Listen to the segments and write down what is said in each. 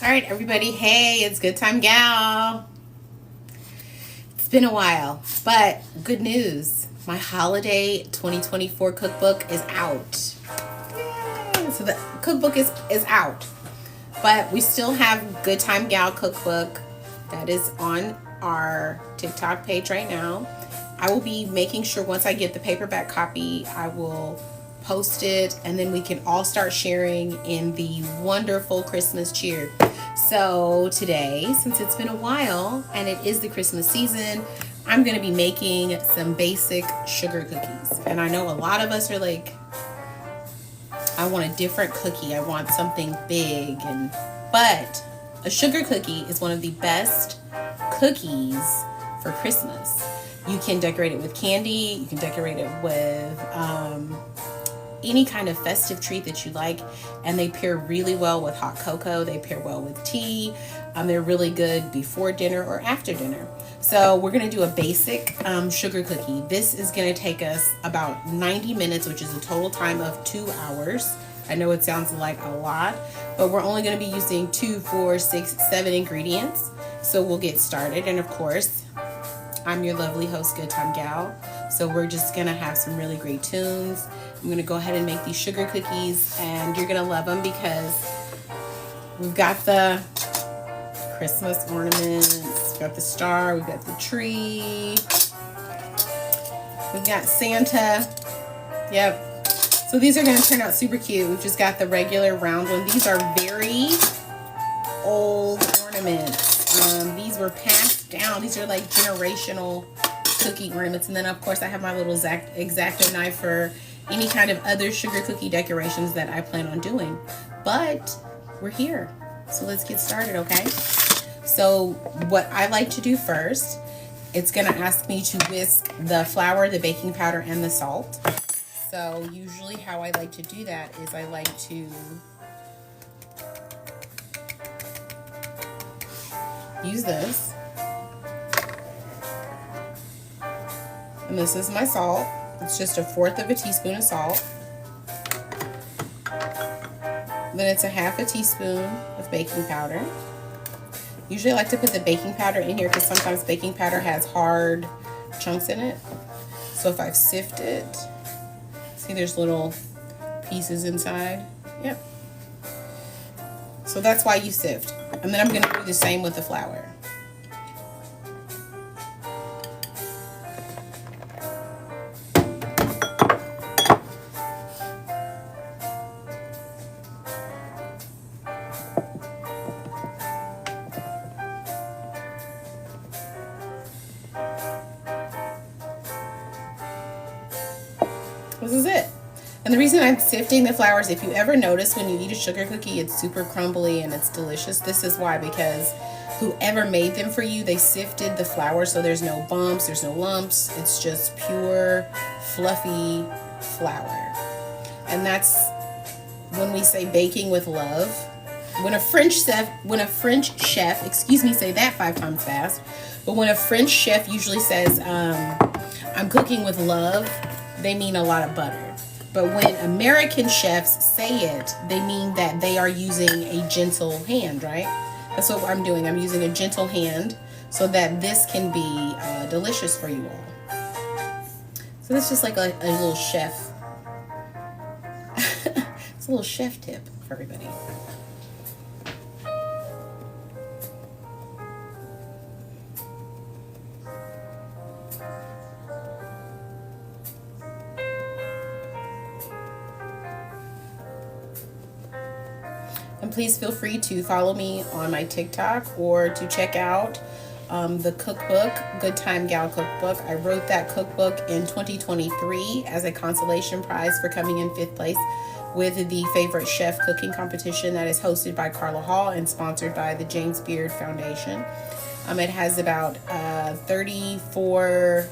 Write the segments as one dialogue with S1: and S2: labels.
S1: All right, everybody. Hey, it's Good Time Gal. It's been a while, but good news. My holiday 2024 cookbook is out. Yay! So the cookbook is out. But we still have Good Time Gal cookbook that is on our TikTok page right now. I will be making sure once I get the paperback copy, I will post it, and then we can all start sharing in the wonderful Christmas cheer. So today, since it's been a while and it is the Christmas season, I'm going to be making some basic sugar cookies. And I know a lot of us are like, I want a different cookie. I want something big. But a sugar cookie is one of the best cookies for Christmas. You can decorate it with candy. You can decorate it with any kind of festive treat that you like, and they pair really well with hot cocoa. They pair well with tea. They're really good before dinner or after dinner. So we're going to do a basic sugar cookie. This is going to take us about 90 minutes, which is a total time of 2 hours. I know it sounds like a lot, but we're only going to be using 2, 4, 6, 7 ingredients. So we'll get started. And of course, I'm your lovely host, Good Time Gal. So we're just going to have some really great tunes. I'm going to go ahead and make these sugar cookies, and you're going to love them because we've got the Christmas ornaments, we've got the star, we've got the tree, we've got Santa. Yep. So these are going to turn out super cute. We've just got the regular round one. These are very old ornaments. These were passed down. These are like generational cookie ornaments. And then of course I have my little X-Acto knife for any kind of other sugar cookie decorations that I plan on doing. But we're here, so let's get started, okay? So what I like to do first, it's gonna ask me to whisk the flour, the baking powder, and the salt. So usually how I like to do that is I like to use this. And this is my salt. It's just 1/4 teaspoon of salt. Then it's 1/2 teaspoon of baking powder. Usually I like to put the baking powder in here because sometimes baking powder has hard chunks in it. So if I've sifted, see there's little pieces inside. Yep. So that's why you sift. And then I'm going to do the same with the flour. This is it. And the reason I'm sifting the flour is if you ever notice when you eat a sugar cookie, it's super crumbly and it's delicious. This is why, because whoever made them for you, they sifted the flour so there's no bumps, there's no lumps. It's just pure, fluffy flour. And that's when we say baking with love. When a French chef, excuse me, say that 5 times fast. But when a French chef usually says, I'm cooking with love, they mean a lot of butter. But when American chefs say it, they mean that they are using a gentle hand, right? That's what I'm doing. I'm using a gentle hand so that this can be delicious for you all. So that's just like a little chef. It's a little chef tip for everybody. And please feel free to follow me on my TikTok or to check out the cookbook, Good Time Gal cookbook. I wrote that cookbook in 2023 as a consolation prize for coming in 5th place with the Favorite Chef cooking competition that is hosted by Carla Hall and sponsored by the James Beard Foundation. It has about 34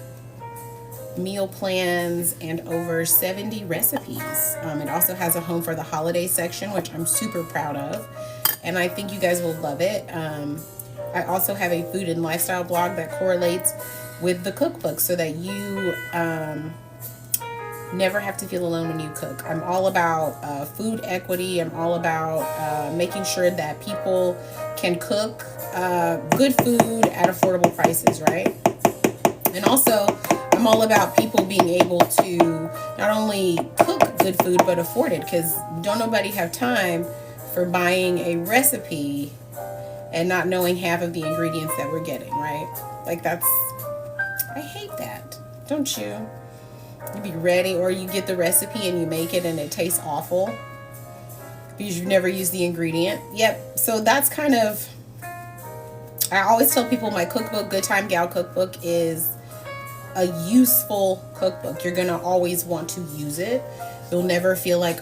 S1: meal plans and over 70 recipes. It also has a home for the holiday section, which I'm super proud of, and I think you guys will love it. I also have a food and lifestyle blog that correlates with the cookbook so that you never have to feel alone when you cook. I'm all about food equity. I'm all about making sure that people can cook good food at affordable prices, right? And also, I'm all about people being able to not only cook good food, but afford it, because don't nobody have time for buying a recipe and not knowing half of the ingredients that we're getting, right? Like I hate that. Don't you? You be ready, or you get the recipe and you make it and it tastes awful because you've never used the ingredient. Yep. So that's kind of, I always tell people my cookbook, Good Time Gal cookbook, is a useful cookbook. You're gonna always want to use it. You'll never feel like,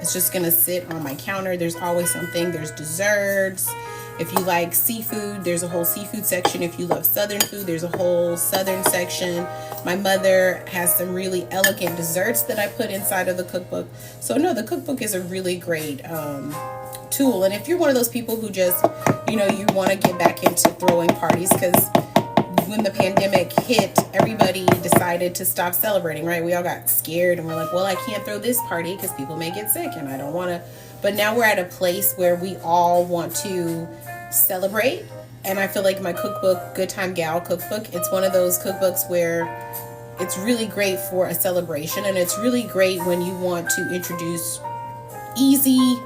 S1: it's just gonna sit on my counter. There's always something. There's desserts. If you like seafood, there's a whole seafood section. If you love Southern food, there's a whole Southern section. My mother has some really elegant desserts that I put inside of the cookbook. So no, the cookbook is a really great tool. And if you're one of those people who just, you want to get back into throwing parties, because when the pandemic hit, everybody decided to stop celebrating, right? We all got scared and we're like, well, I can't throw this party because people may get sick and I don't want to. But now we're at a place where we all want to celebrate. And I feel like my cookbook, Good Time Gal cookbook, it's one of those cookbooks where it's really great for a celebration. And it's really great when you want to introduce easy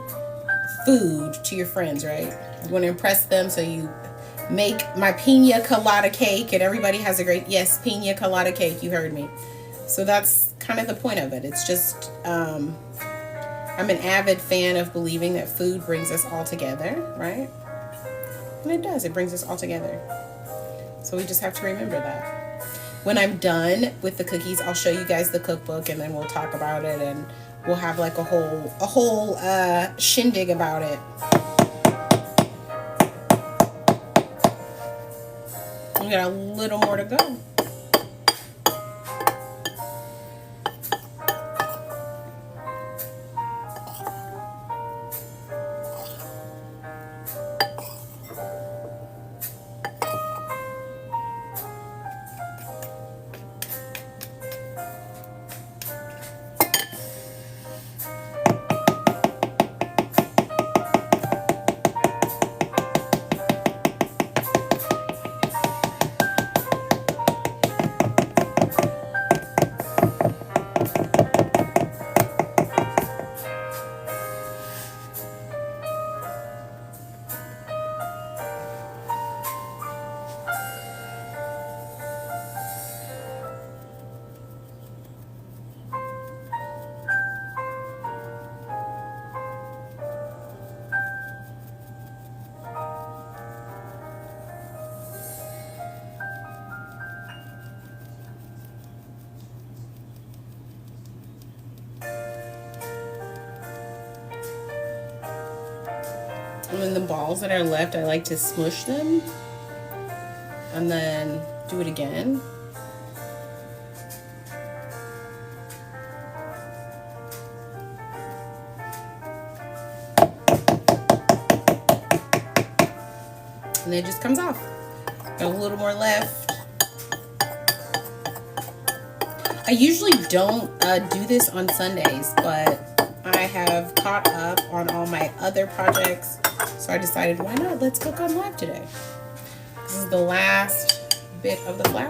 S1: food to your friends, right? You want to impress them, so you make my pina colada cake, and everybody has a great, yes, pina colada cake, you heard me. So that's kind of the point of it. It's just, I'm an avid fan of believing that food brings us all together, right? And it does, it brings us all together. So we just have to remember that. When I'm done with the cookies, I'll show you guys the cookbook, and then we'll talk about it, and we'll have like a whole shindig about it. We got a little more to go. And then the balls that are left, I like to smush them and then do it again. And it just comes off. Got a little more left. I usually don't do this on Sundays, but I have caught up on all my other projects. So I decided, why not? Let's cook on live today. This is the last bit of the flour.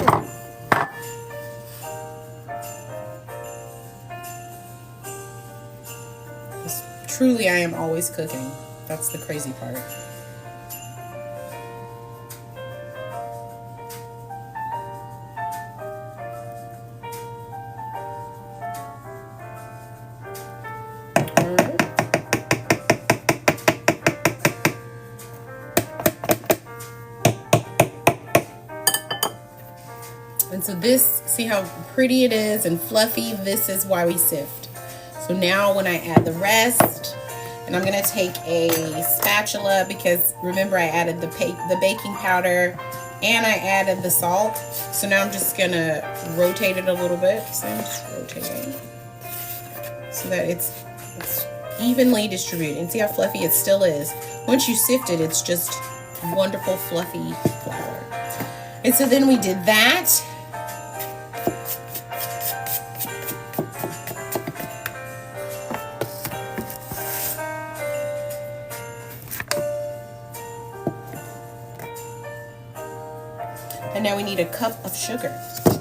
S1: Truly, I am always cooking. That's the crazy part. And so this, see how pretty it is and fluffy? This is why we sift. So now when I add the rest, and I'm going to take a spatula, because remember I added the baking powder and I added the salt. So now I'm just going to rotate it a little bit. So I'm just rotating so that it's evenly distributed. And see how fluffy it still is. Once you sift it, it's just wonderful fluffy flour. And so then we did that. And now we need a cup of sugar. So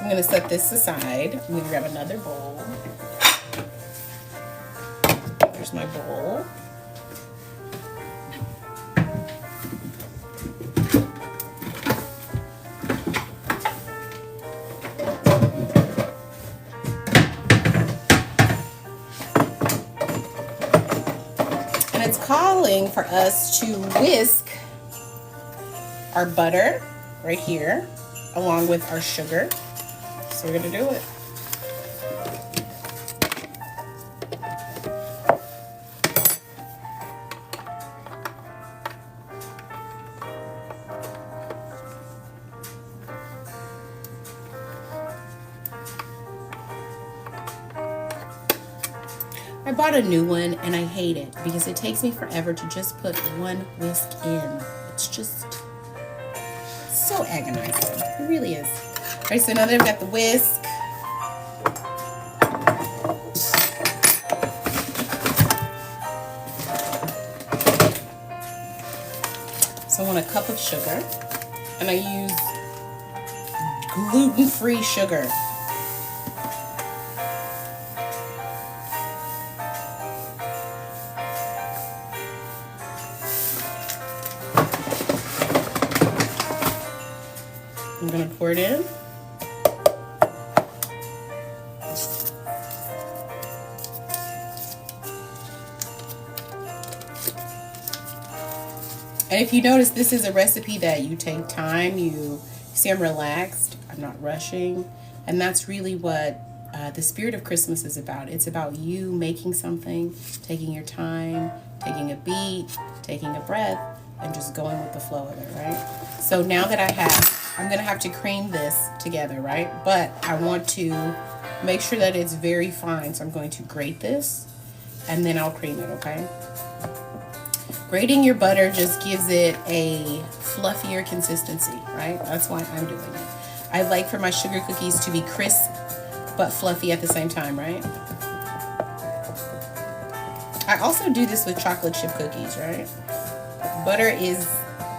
S1: I'm going to set this aside. I'm going to grab another bowl. There's my bowl. And it's calling for us to whisk our butter right here along with our sugar. So we're going to do it. I bought a new one and I hate it because it takes me forever to just put one whisk in. It's just so agonizing. It really is. All right, so now that I've got the whisk, so I want a cup of sugar, and I use gluten-free sugar. I'm going to pour it in. And if you notice, this is a recipe that you take time. You see I'm relaxed. I'm not rushing. And that's really what the spirit of Christmas is about. It's about you making something, taking your time, taking a beat, taking a breath, and just going with the flow of it, right? So now that I'm going to have to cream this together, right? But I want to make sure that it's very fine. So I'm going to grate this and then I'll cream it, okay? Grating your butter just gives it a fluffier consistency, right? That's why I'm doing it. I like for my sugar cookies to be crisp but fluffy at the same time, right? I also do this with chocolate chip cookies, right? Butter is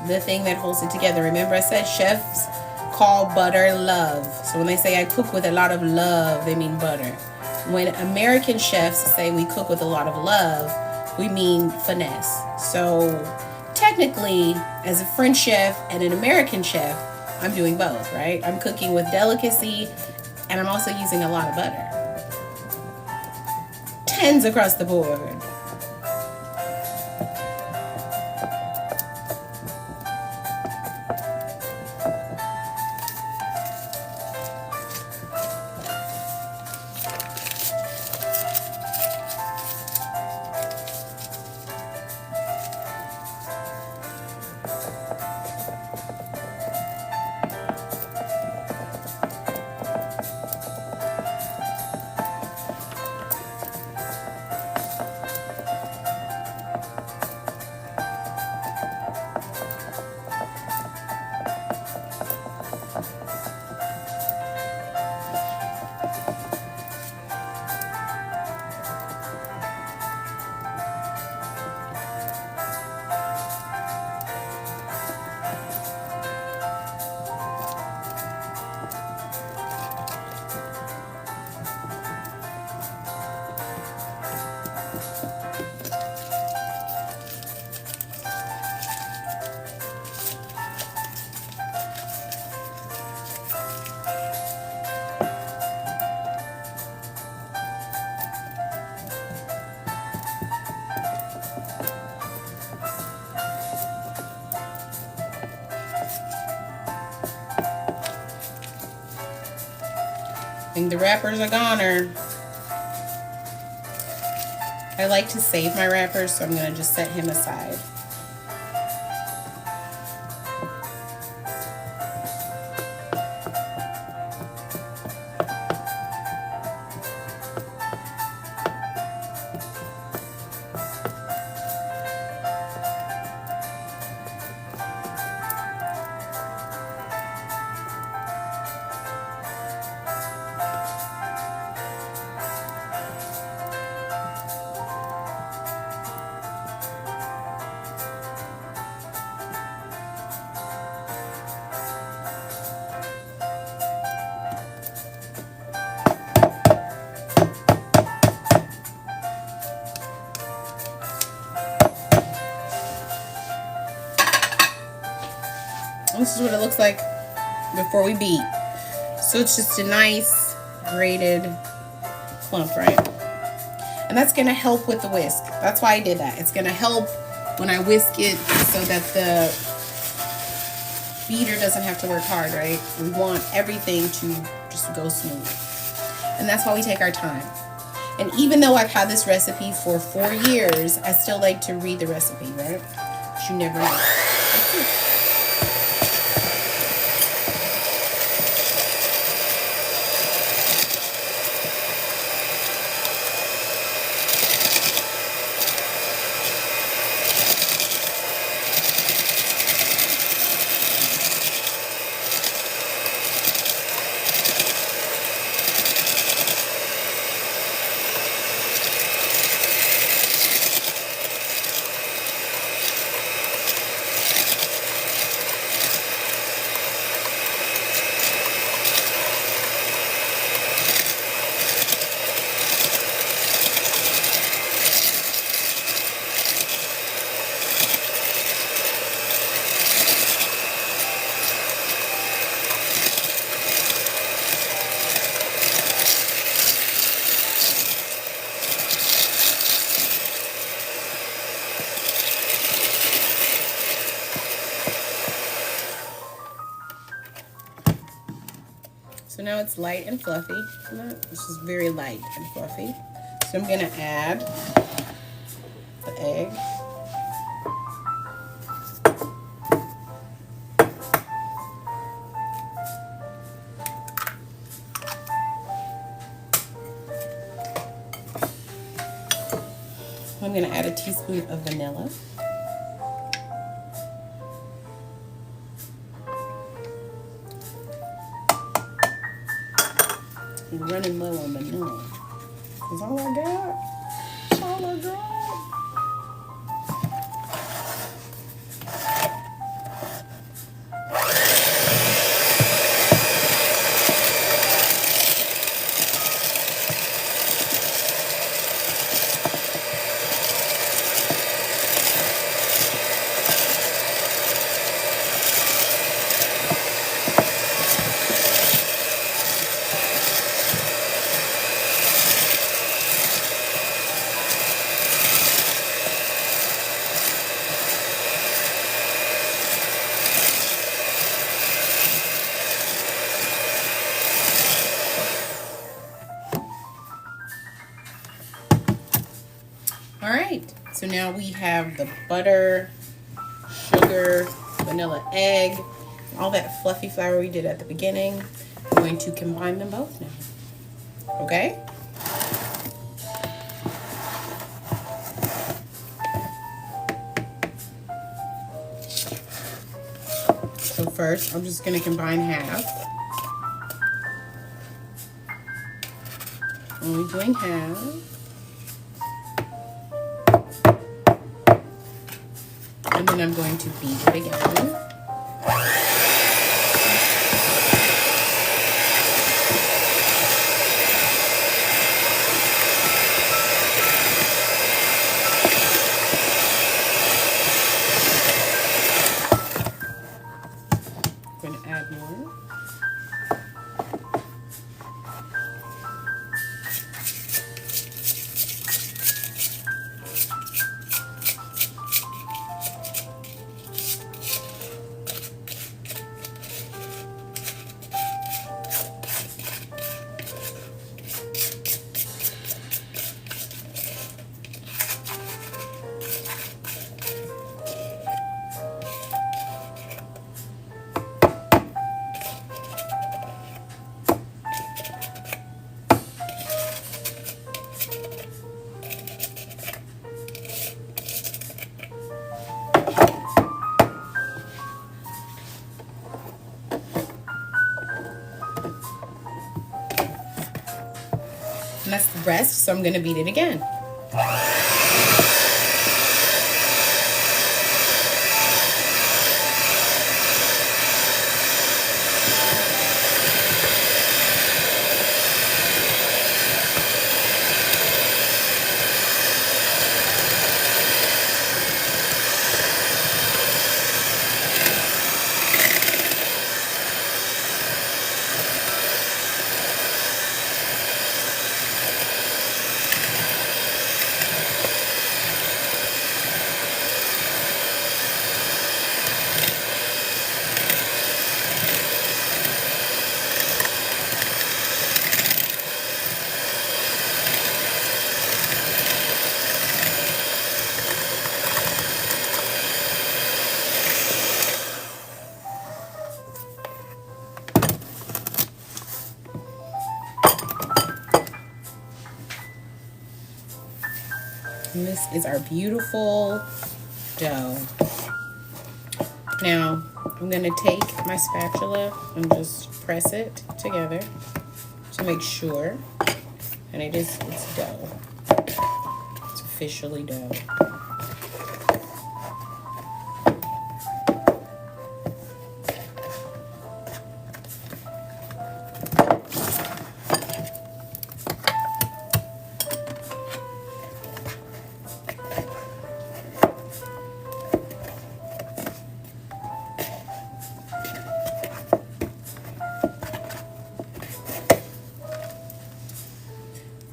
S1: the thing that holds it together. Remember I said chefs call butter love. So when they say I cook with a lot of love, they mean butter. When American chefs say we cook with a lot of love, we mean finesse. So technically, as a French chef and an American chef, I'm doing both, right? I'm cooking with delicacy and I'm also using a lot of butter. 10s across the board. I think the wrappers are goner. I like to save my wrappers, so I'm going to just set him aside. This is what it looks like before we beat. So it's just a nice grated clump, right? And that's going to help with the whisk. That's why I did that. It's going to help when I whisk it so that the beater doesn't have to work hard, right? We want everything to just go smooth. And that's why we take our time. And even though I've had this recipe for 4 years, I still like to read the recipe, right? But you never know. So now it's light and fluffy. This is very light and fluffy. So I'm going to add the egg. I'm going to add a teaspoon of vanilla. I'm running low on vanilla. That's all I got. That's all I got. All right, so now we have the butter, sugar, vanilla egg, all that fluffy flour we did at the beginning. I'm going to combine them both now, okay? So first, I'm just gonna combine half. Only doing half. And then I'm going to beat it again. I'm going to add more. And that's the rest, so I'm going to beat it again. is our beautiful dough. Now, I'm going to take my spatula and just press it together to make sure. And it's dough. It's officially dough.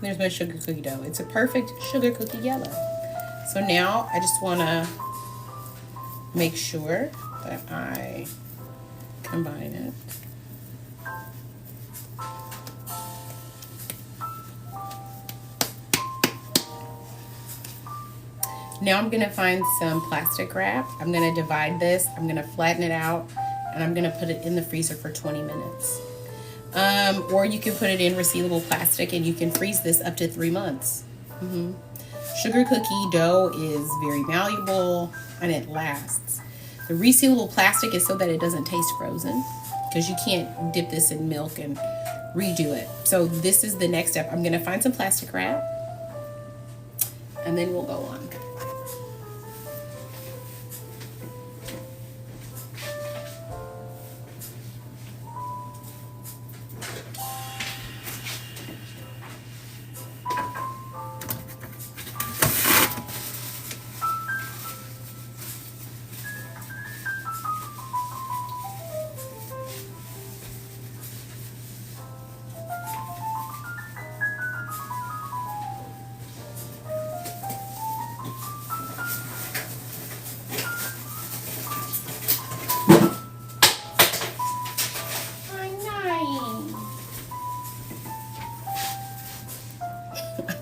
S1: There's my sugar cookie dough. It's a perfect sugar cookie yellow. So now I just want to make sure that I combine it. Now I'm going to find some plastic wrap. I'm going to divide this. I'm going to flatten it out, and I'm going to put it in the freezer for 20 minutes. Or you can put it in resealable plastic and you can freeze this up to 3 months. Sugar cookie dough is very malleable and it lasts. The resealable plastic is so that it doesn't taste frozen, because you can't dip this in milk and redo it. So this is the next step. I'm going to find some plastic wrap and then we'll go on.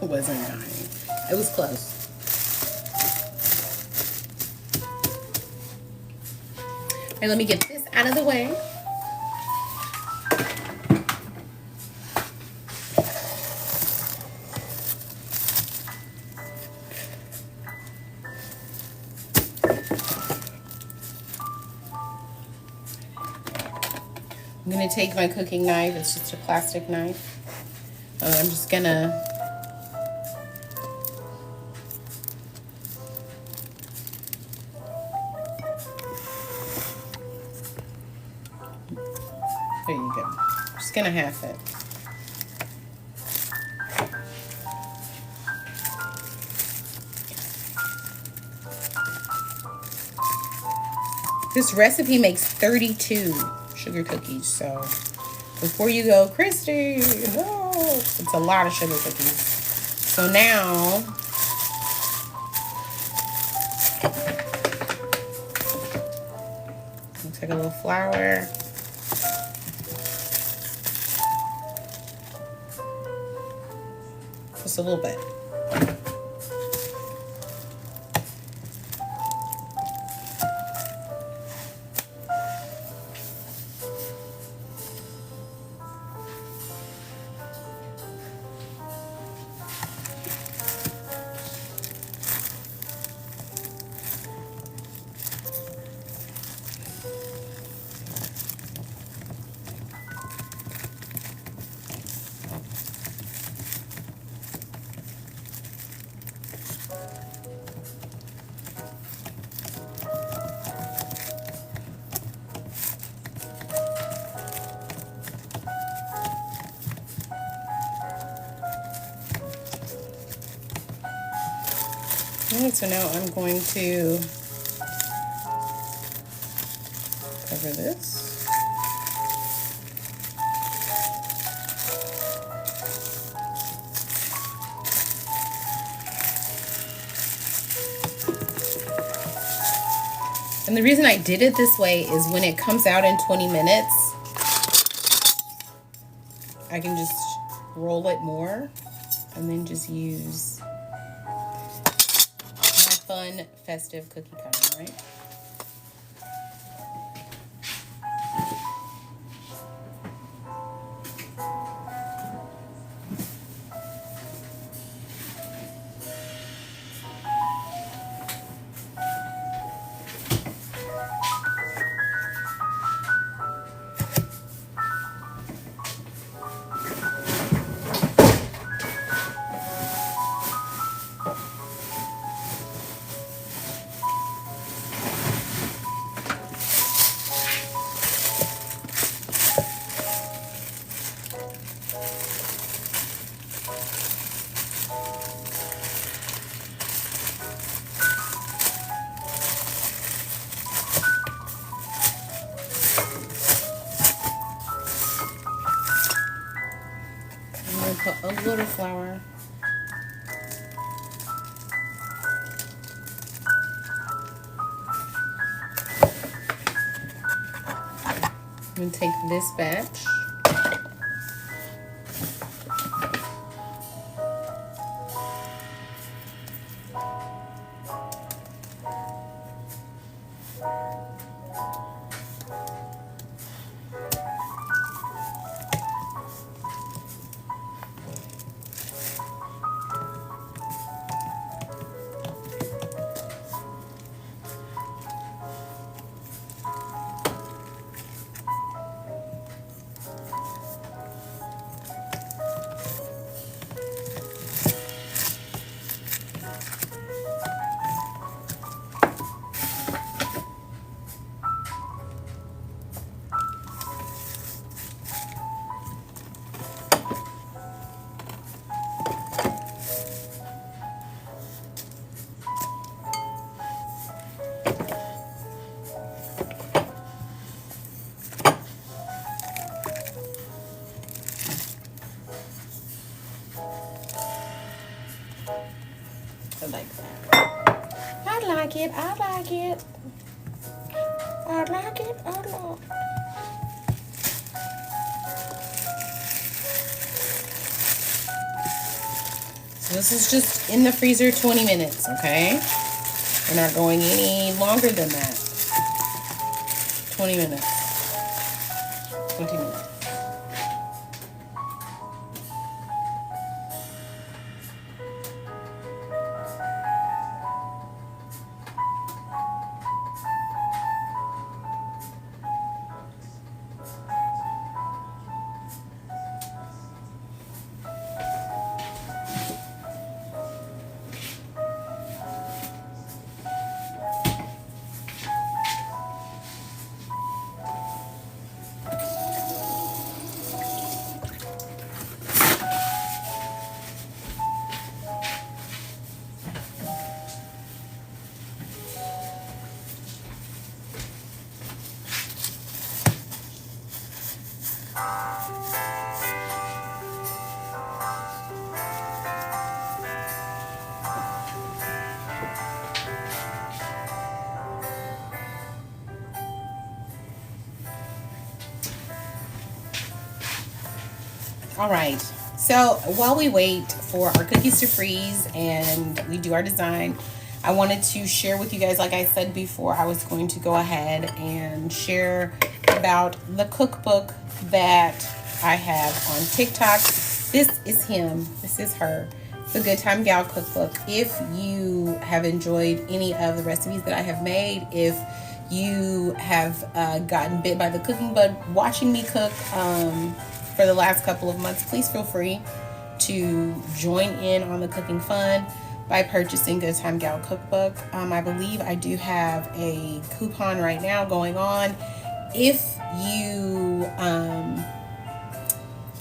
S1: I wasn't dying. It was close. And let me get this out of the way. I'm going to take my cooking knife. It's just a plastic knife. I'm just going to there you go. Just going to half it. This recipe makes 32 sugar cookies, so before you go, Christy, no, it's a lot of sugar cookies. So now I'll take a little flour. Just a little bit. Alright, so now I'm going to cover this. And the reason I did it this way is when it comes out in 20 minutes, I can just roll it more and then just use my fun festive cookie cutter, right? little flour. I'm going to take this batch. Like that. I like it. I like it. I like it a lot. So this is just in the freezer 20 minutes, okay? We're not going any longer than that. 20 minutes. 20 minutes. All right, so while we wait for our cookies to freeze and we do our design, I wanted to share with you guys, like I said before, I was going to go ahead and share about the cookbook that I have on TikTok. This is him, this is her, the Good Time Gal cookbook. If you have enjoyed any of the recipes that I have made, if you have gotten bit by the cooking bug watching me cook for the last couple of months, please feel free to join in on the cooking fun by purchasing Good Time Gal cookbook. I believe I do have a coupon right now going on. If you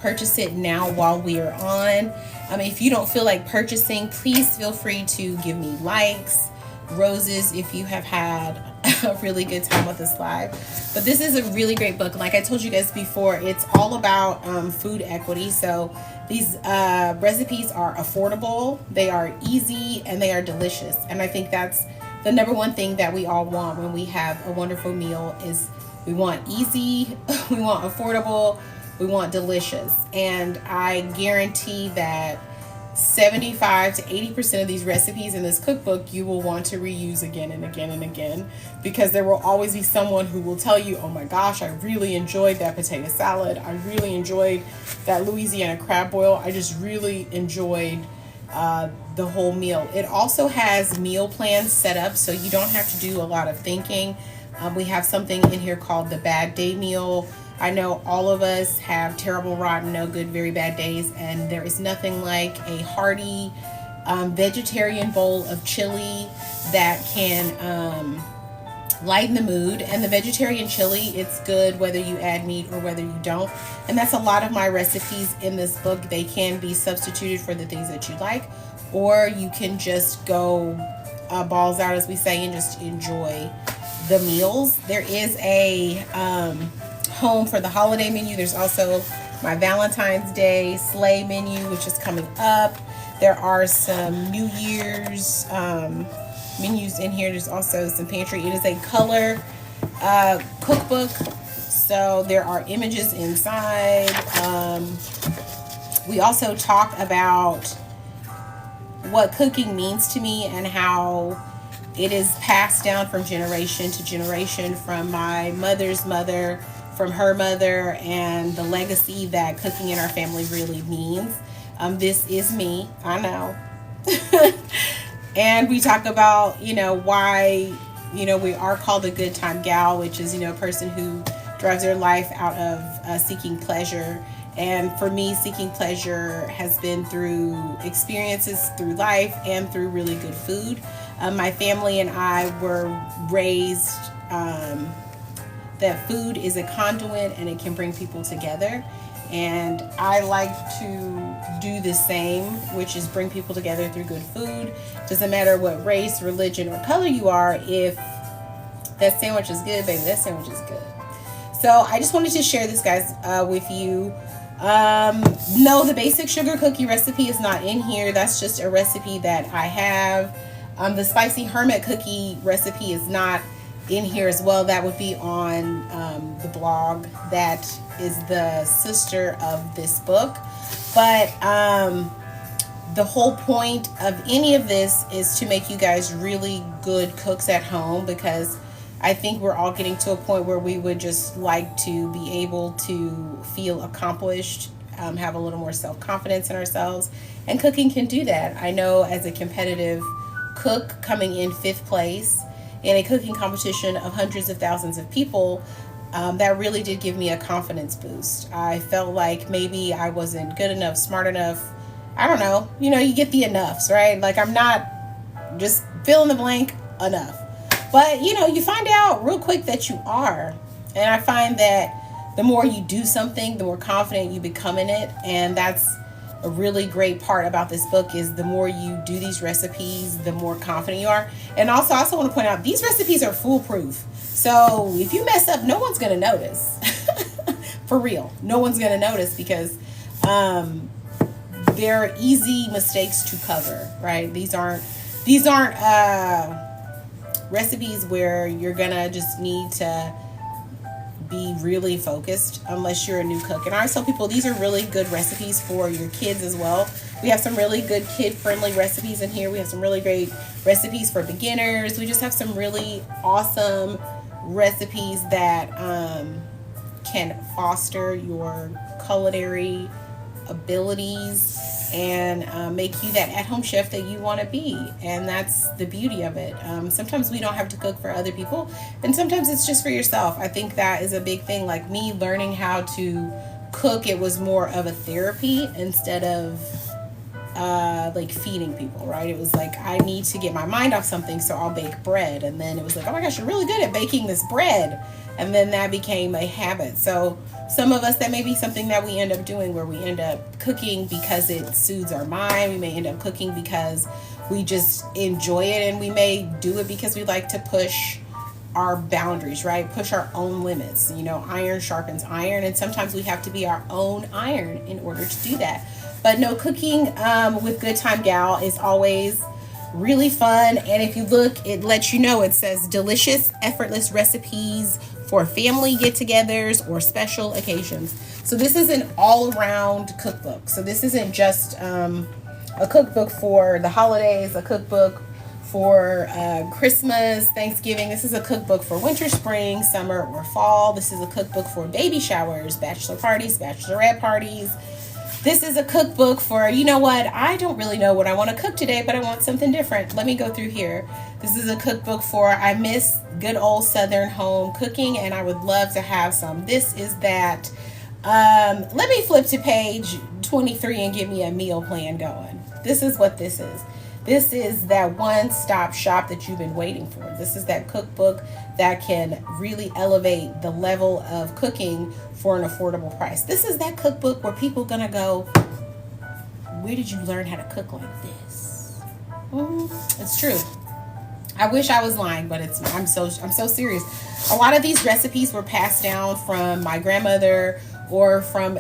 S1: purchase it now while we are on, if you don't feel like purchasing, please feel free to give me likes, roses if you have had a really good time with this live. But this is a really great book. Like I told you guys before, it's all about food equity. So these recipes are affordable, they are easy, and they are delicious. And I think that's the number one thing that we all want when we have a wonderful meal is we want easy, we want affordable, we want delicious. And I guarantee that 75 to 80% of these recipes in this cookbook you will want to reuse again and again and again, because there will always be someone who will tell you, oh my gosh, I really enjoyed that potato salad, I really enjoyed that Louisiana crab boil, I just really enjoyed the whole meal. It also has meal plans set up so you don't have to do a lot of thinking. We have something in here called the bad day meal. I know all of us have terrible, rotten, no good, very bad days, and there is nothing like a hearty vegetarian bowl of chili that can lighten the mood. And the vegetarian chili, it's good whether you add meat or whether you don't. And that's a lot of my recipes in this book. They can be substituted for the things that you like, or you can just go balls out, as we say, and just enjoy the meals. There is a home for the holiday menu. There's also my Valentine's Day sleigh menu, which is coming up. There are some New Year's menus in here. There's also some pantry. It is a color cookbook, so there are images inside. We also talk about what cooking means to me and how it is passed down from generation to generation, from my mother's mother, from her mother, and the legacy that cooking in our family really means. This is me, I know. And we talk about, why, we are called a good time gal, which is, a person who drives their life out of seeking pleasure. And for me, seeking pleasure has been through experiences, through life, and through really good food. My family and I were raised that food is a conduit and it can bring people together. And I like to do the same, which is bring people together through good food. Doesn't matter what race, religion, or color you are. If that sandwich is good, baby, that sandwich is good. So I just wanted to share this, guys, with you. No, the basic sugar cookie recipe is not in here. That's just a recipe that I have. The spicy hermit cookie recipe is not in here as well. That would be on the blog that is the sister of this book. But the whole point of any of this is to make you guys really good cooks at home, because I think we're all getting to a point where we would just like to be able to feel accomplished, have a little more self-confidence in ourselves, and cooking can do that. I know as a competitive cook coming in 5th place in a cooking competition of hundreds of thousands of people, that really did give me a confidence boost. I felt like maybe I wasn't good enough, smart enough. I don't know. You get the enoughs, right? Like, I'm not just fill in the blank enough. But, you find out real quick that you are. And I find that the more you do something, the more confident you become in it. And that's a really great part about this book, is the more you do these recipes, the more confident you are. And also, I also want to point out, these recipes are foolproof. So if you mess up, no one's going to notice. For real. No one's going to notice, because they're easy mistakes to cover, right? These aren't recipes where you're gonna just need to be really focused unless you're a new cook. And I always tell people, these are really good recipes for your kids as well. We have some really good kid-friendly recipes in here. We have some really great recipes for beginners. We just have some really awesome recipes that can foster your culinary abilities and make you that at-home chef that you want to be. And that's the beauty of it. Sometimes we don't have to cook for other people, and sometimes it's just for yourself. I think that is a big thing. Like me learning how to cook, it was more of a therapy instead of like feeding people, right? It was like, I need to get my mind off something, so I'll bake bread. And then it was like, oh my gosh, you're really good at baking this bread. And then that became a habit. So some of us, that may be something that we end up doing, where we end up cooking because it soothes our mind. We may end up cooking because we just enjoy it, and we may do it because we like to push our boundaries, right? Push our own limits. Iron sharpens iron, and sometimes we have to be our own iron in order to do that. But no, cooking with Good Time Gal is always really fun. And if you look, it lets you know, it says delicious, effortless recipes for family get-togethers or special occasions. So this is an all-around cookbook. So this isn't just a cookbook for the holidays, a cookbook for Christmas, Thanksgiving. This is a cookbook for winter, spring, summer, or fall. This is a cookbook for baby showers, bachelor parties, bachelorette parties. This is a cookbook for, you know what, I don't really know what I want to cook today, but I want something different. Let me go through here. This is a cookbook for, I miss good old Southern home cooking, and I would love to have some. This is that. Let me flip to page 23 and get me a meal plan going. This is what this is. This is that one-stop shop that you've been waiting for. This is that cookbook that can really elevate the level of cooking for an affordable price. This is that cookbook where people are gonna go, where did you learn how to cook like this? It's true. I wish I was lying, but I'm so serious. A lot of these recipes were passed down from my grandmother or from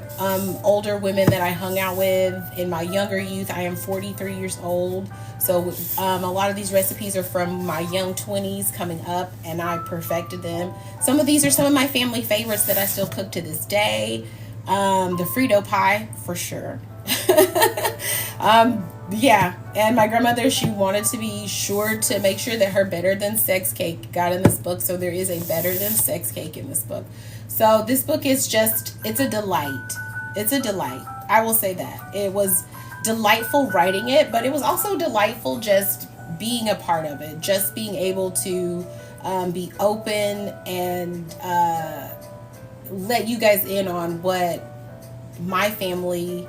S1: older women that I hung out with in my younger youth. I am 43 years old, so a lot of these recipes are from my young 20s coming up, and I perfected them. Some of these are some of my family favorites that I still cook to this day. The Frito pie, for sure. Yeah, and my grandmother, she wanted to be sure to make sure that her better than sex cake got in this book, so there is a better than sex cake in this book. So this book is just, it's a delight. It's a delight. I will say that. It was delightful writing it, but it was also delightful just being a part of it, just being able to be open and let you guys in on what my family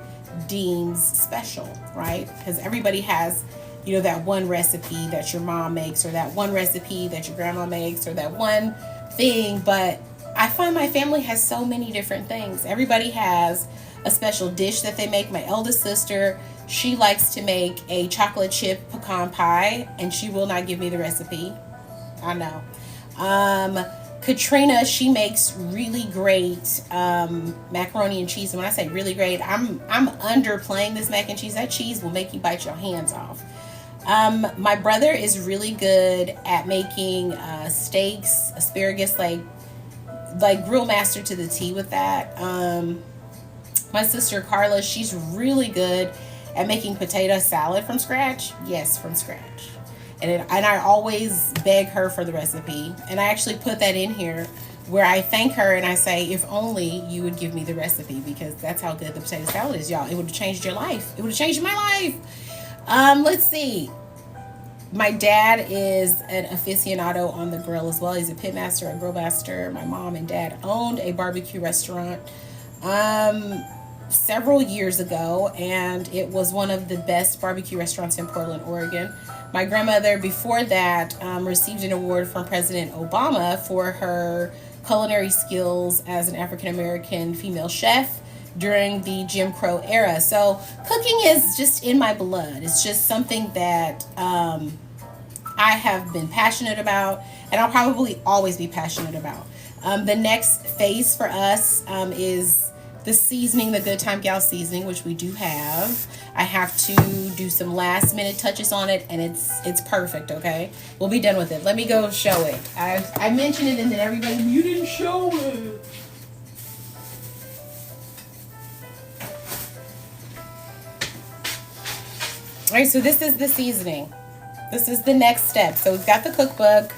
S1: deems special, right? Because everybody has, you know, that one recipe that your mom makes, or that one recipe that your grandma makes, or that one thing. But I find my family has so many different things. Everybody has a special dish that they make. My eldest sister, she likes to make a chocolate chip pecan pie, and she will not give me the recipe. I know. Katrina, she makes really great macaroni and cheese. And when I say really great, I'm underplaying this mac and cheese. That cheese will make you bite your hands off. My brother is really good at making steaks, asparagus, like grill master to the T with that. My sister Carla, she's really good at making potato salad from scratch. Yes, from scratch. And I always beg her for the recipe. And I actually put that in here where I thank her and I say, if only you would give me the recipe, because that's how good the potato salad is, y'all. It would have changed your life. It would have changed my life. Let's see. My dad is an aficionado on the grill as well. He's a pitmaster, a grill master. My mom and dad owned a barbecue restaurant several years ago, and it was one of the best barbecue restaurants in Portland, Oregon. My grandmother, before that, received an award from President Obama for her culinary skills as an African-American female chef during the Jim Crow era. So cooking is just in my blood. It's just something that I have been passionate about, and I'll probably always be passionate about. The next phase for us is the seasoning, the Good Time Gal seasoning, which we do have. I have to do some last minute touches on it, and it's perfect, okay? We'll be done with it. Let me go show it. I mentioned it, and then everybody, you didn't show it. All right, so this is the seasoning. This is the next step. So we've got the cookbook.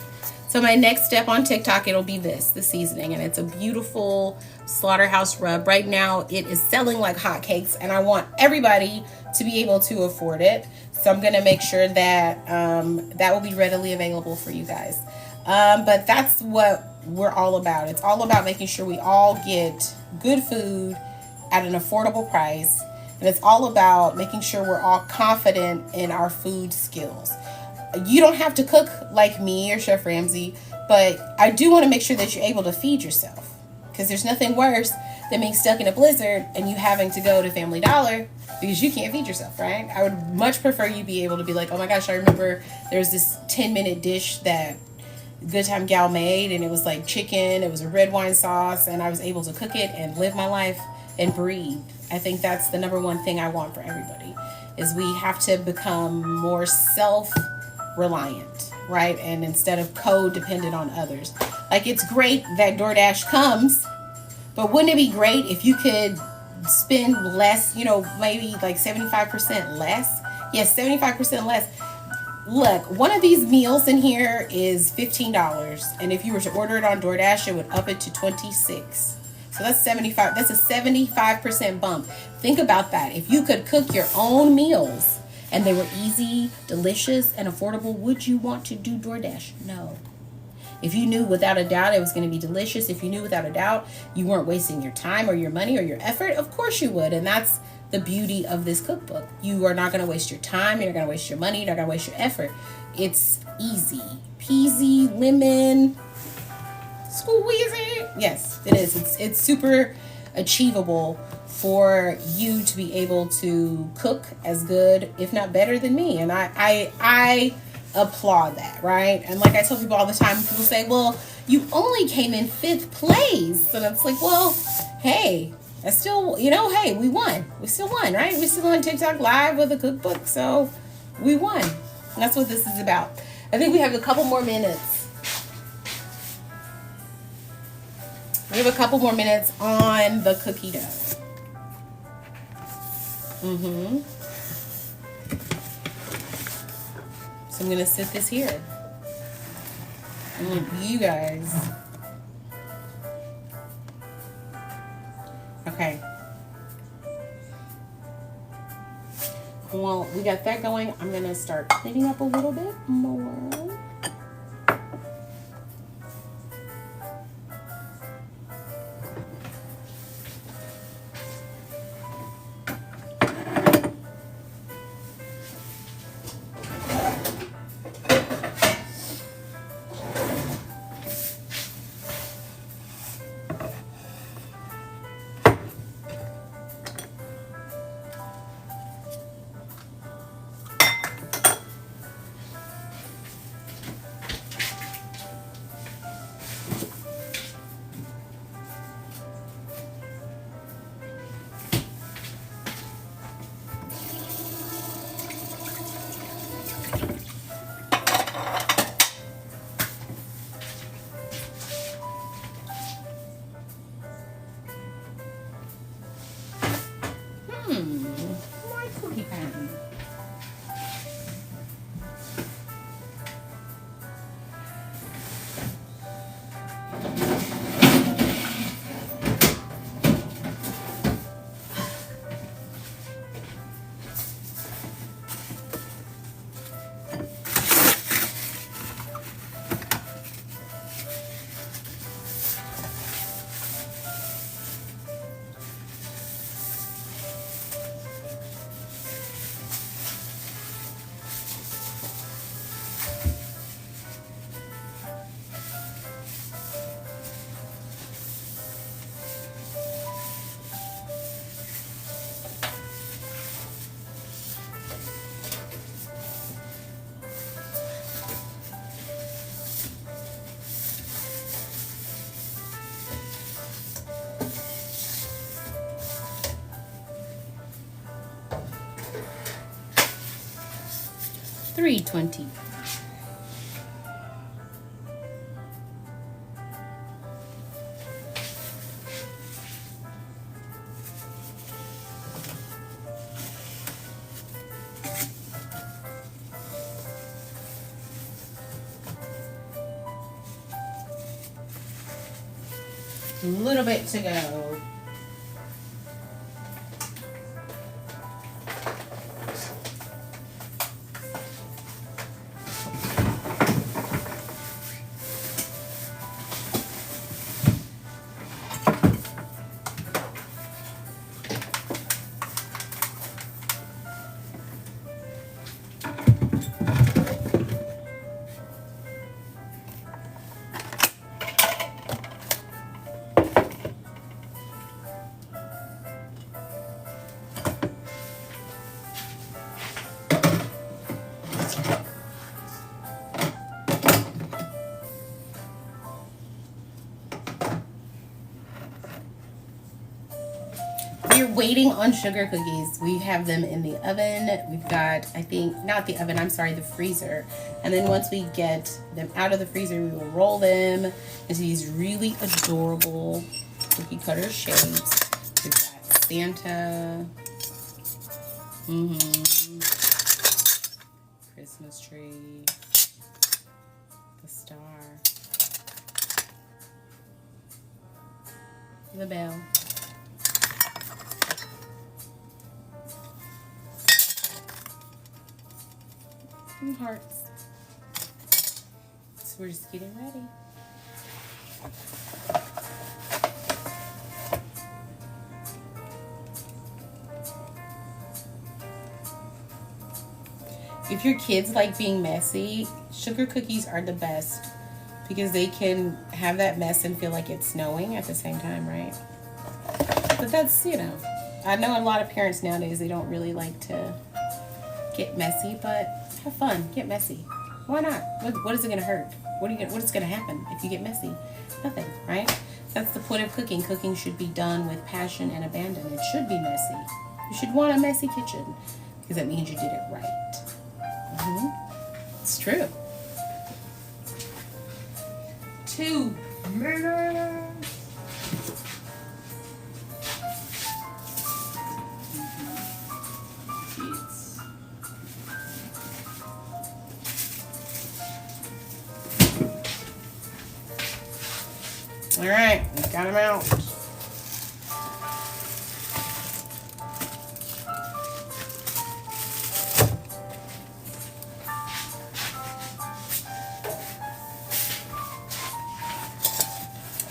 S1: So my next step on TikTok, it'll be this, the seasoning. And it's a beautiful slaughterhouse rub. Right now, it is selling like hotcakes, and I want everybody to be able to afford it. So I'm going to make sure that that will be readily available for you guys. But that's what we're all about. It's all about making sure we all get good food at an affordable price. And it's all about making sure we're all confident in our food skills. You don't have to cook like me or Chef Ramsay, but I do want to make sure that you're able to feed yourself, because there's nothing worse than being stuck in a blizzard and you having to go to Family Dollar because you can't feed yourself, right? I would much prefer you be able to be like, oh my gosh, I remember there's this 10-minute dish that Good Time Gal made, and it was like chicken, it was a red wine sauce, and I was able to cook it and live my life and breathe. I think that's the number one thing I want for everybody, is we have to become more self-reliant, right? And instead of codependent on others. Like, it's great that DoorDash comes, but wouldn't it be great if you could spend less, you know, maybe like 75% less? Yes, 75% less. Look, one of these meals in here is $15, and if you were to order it on DoorDash, it would up it to $26. So that's 75. That's a 75% bump. Think about that. If you could cook your own meals and they were easy, delicious, and affordable, would you want to do DoorDash? No. If you knew without a doubt it was going to be delicious, if you knew without a doubt you weren't wasting your time or your money or your effort, of course you would. And that's the beauty of this cookbook. You are not going to waste your time. You're not going to waste your money. You're not going to waste your effort. It's easy peasy, lemon squeezy. Yes, it is. It's super achievable for you to be able to cook as good, if not better, than me. And I applaud that, right? And like I tell people all the time, people say, well, you only came in 5th place. And it's like, well, hey, I still, you know, hey, we won. We still won, right? We still on TikTok live with a cookbook, so we won. And that's what this is about. I think we have a couple more minutes. We have a couple more minutes on the cookie dough. So I'm gonna sit this here. I want you guys. Okay. Well, we got that going. I'm gonna start cleaning up a little bit more. My cookie pan. $3.20. A little bit to go. We're waiting on sugar cookies. We have them in the oven. We've got, I think, not the oven, I'm sorry, the freezer. And then once we get them out of the freezer, we will roll them into these really adorable cookie cutter shapes. We've got Santa. Christmas tree. The star. The bell. And hearts. So we're just getting ready. If your kids like being messy, sugar cookies are the best because they can have that mess and feel like it's snowing at the same time, right? But that's, you know, I know a lot of parents nowadays, they don't really like to get messy, but have fun, get messy. Why not? What is it gonna hurt? What is gonna happen if you get messy? Nothing, right? That's the point of cooking. Cooking should be done with passion and abandon. It should be messy. You should want a messy kitchen because that means you did it right. It's true. 2 minutes. All right, got them out.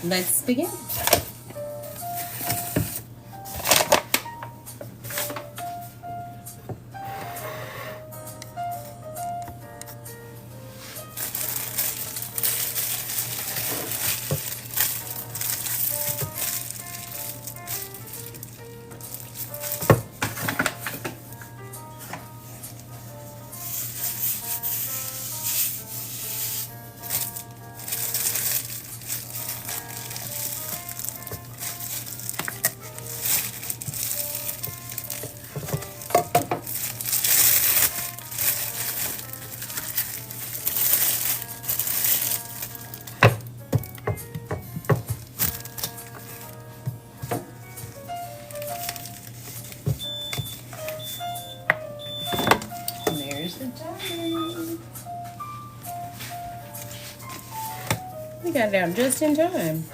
S1: Let's begin. We got it down just in time.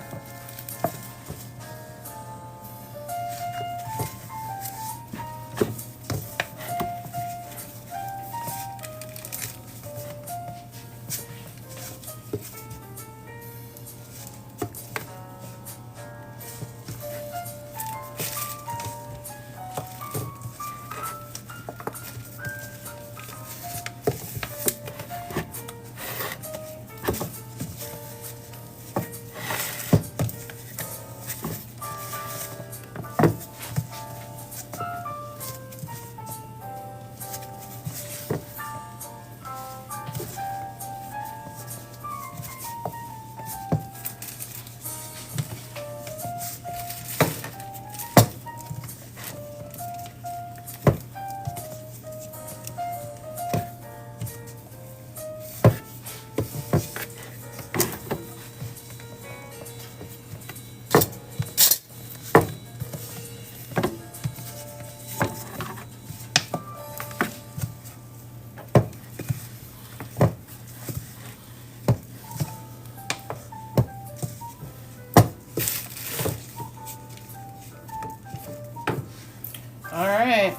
S1: Alright.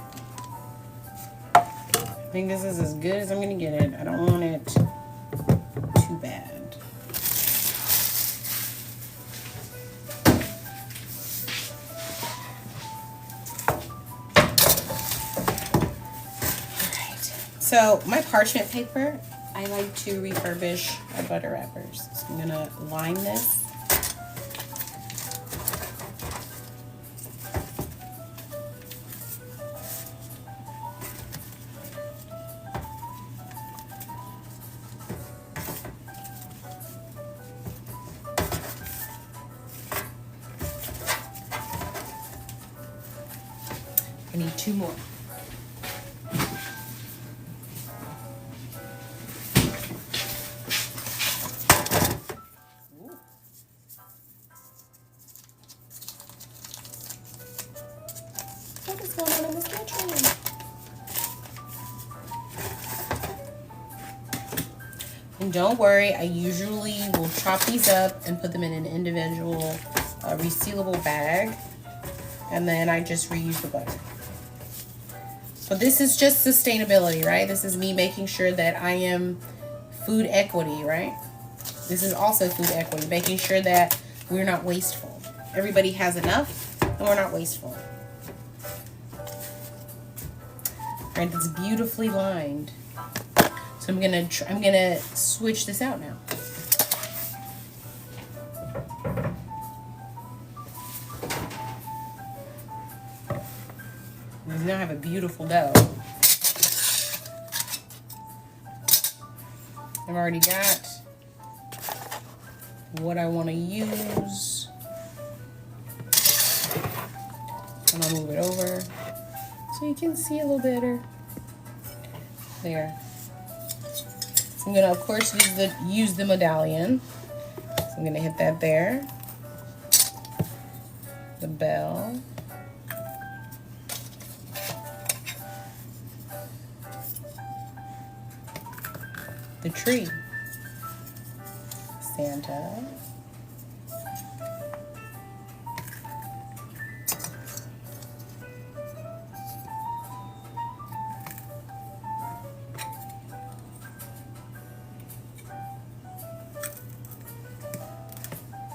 S1: I think this is as good as I'm going to get it. I don't want it too bad. Alright. So, my parchment paper, I like to refurbish my butter wrappers. So I'm going to line this. I need 2 more. Ooh. What is going on in this kitchen? And don't worry, I usually will chop these up and put them in an individual resealable bag. And then I just reuse the butter. So this is just sustainability, right? This is me making sure that I am food equity, right? This is also food equity, making sure that we're not wasteful. Everybody has enough, and we're not wasteful. All right, it's beautifully lined. So I'm gonna switch this out now. Now I have a beautiful dough. I've already got what I want to use. And I'll move it over so you can see a little better. There. So I'm gonna, of course, use the medallion. So I'm gonna hit that there. The bell. The tree. Santa.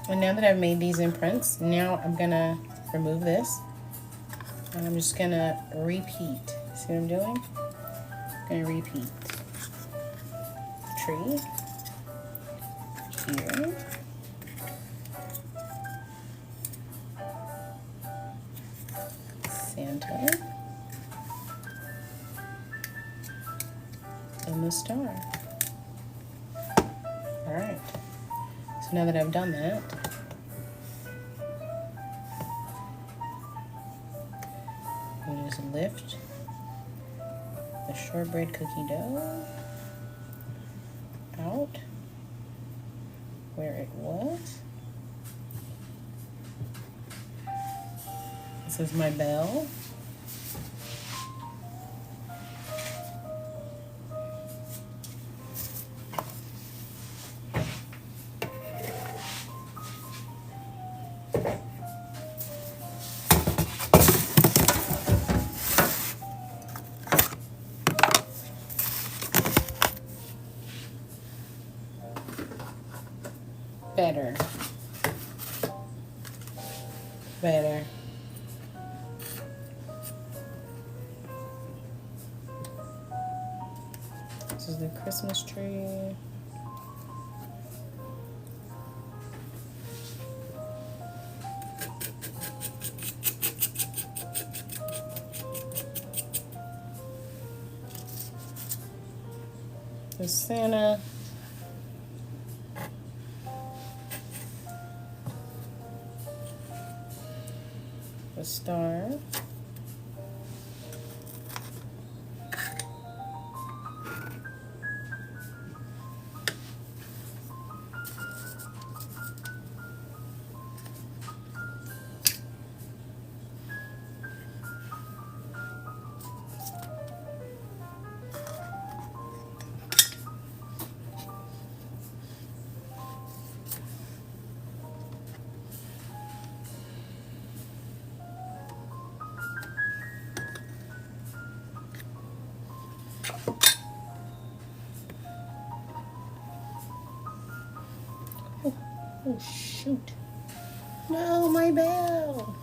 S1: And now that I've made these imprints, now I'm gonna remove this. And I'm just gonna repeat. See what I'm doing? I'm gonna repeat. Tree. Here. Santa. And the star. Alright. So now that I've done that, I'm just lift the shortbread cookie dough out where it was. This is my bell. Better. Better. This is the Christmas tree. The Santa. The star. Oh shoot. No, my bell.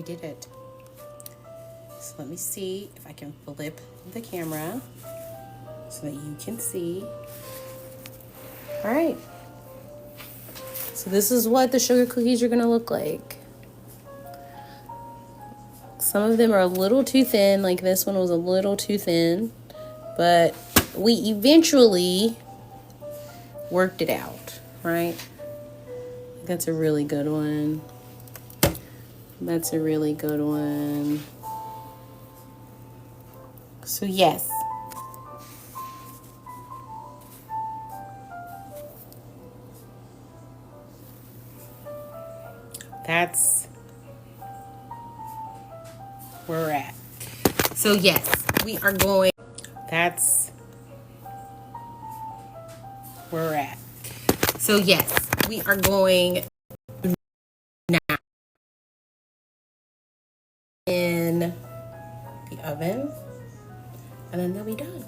S1: did it. So let me see if I can flip the camera so that you can see. All right. So this is what the sugar cookies are gonna look like. Some of them are a little too thin, like this one was a little too thin, but we eventually worked it out, right? That's a really good one. That's a really good one. So yes. That's where we're at. So yes, we are going. That's where we're at. So yes, we are going now in the oven, and then they'll be done.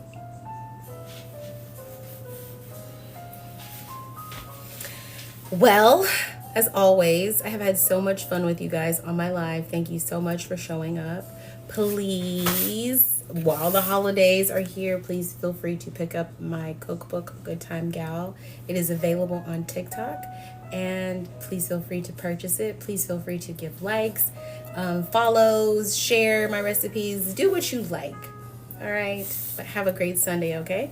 S1: Well, as always, I have had so much fun with you guys on my live. Thank you so much for showing up. Please, while the holidays are here, please feel free to pick up my cookbook, Good Time Gal. It is available on TikTok, and please feel free to purchase it. Please feel free to give likes, follows, share my recipes, do what you like. All right, but have a great Sunday, okay?